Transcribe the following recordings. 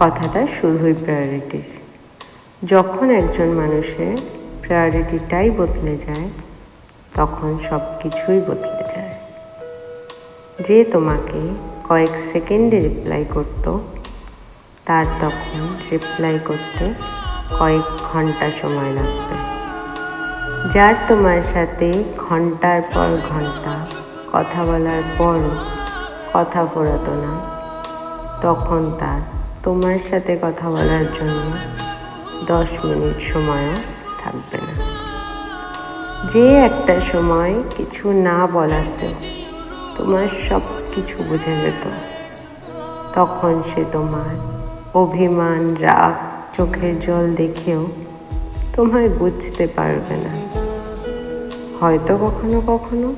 কথাটা শুধুই প্রায়োরিটির। যখন একজন মানুষের প্রায়োরিটিটাই বদলে যায় তখন সব কিছুই বদলে যায়। যে তোমাকে কয়েক সেকেন্ডে রিপ্লাই করত তার তখন রিপ্লাই করতে কয়েক ঘন্টা সময় লাগবে। যার তোমার সাথে ঘন্টার পর ঘন্টা কথা বলার পরও কথা ফোরাতো না, তখন তার তোমার সাথে কথা বলার জন্য 10 মিনিট সময়ও থাকবে না। যে একটা সময় কিছু না বলাতে তোমার সব কিছু বুঝে যেত, তখন সে তোমার অভিমান, রাগ, চোখের জল দেখেও তোমায় বুঝতে পারবে না। হয়তো কখনো কখনো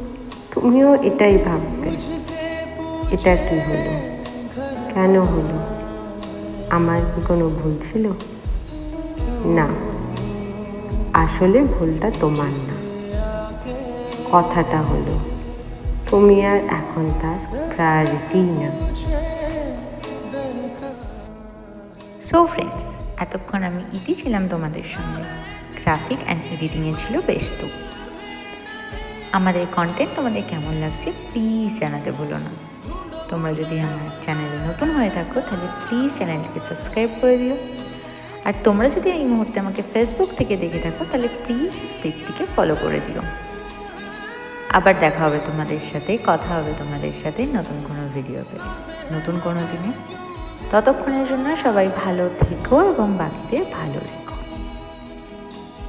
তুমিও এটাই ভাববে, এটা কি হলো, কেন হলো, আমার কি কোনো ভুল ছিল? না, আসলে ভুলটা তোমার না। কথাটা হলো তুমি আর এখন তার প্রায়োরিটি না। সো ফ্রেন্ডস, এতক্ষণ আমি ইতি ছিলাম তোমাদের সঙ্গে। গ্রাফিক অ্যান্ড এডিটিংয়ে ছিল ব্যস্ত। আমাদের কন্টেন্ট তোমাদের কেমন লাগছে প্লিজ জানাতে ভুলো না। তোমরা যদি আমার চ্যানেলে নতুন হয়ে থাকো তাহলে প্লিজ চ্যানেলটিকে সাবস্ক্রাইব করে দিও। আর তোমরা যদি এই মুহূর্তে আমাকে ফেসবুক থেকে দেখে থাকো তাহলে প্লিজ পেজটিকে ফলো করে দিও। আবার দেখা হবে তোমাদের সাথে, কথা হবে তোমাদের সাথে নতুন কোনো ভিডিওতে, নতুন কোনো দিনে। ততক্ষণের জন্য সবাই ভালো থেকো এবং বাকিদের ভালো রেখো।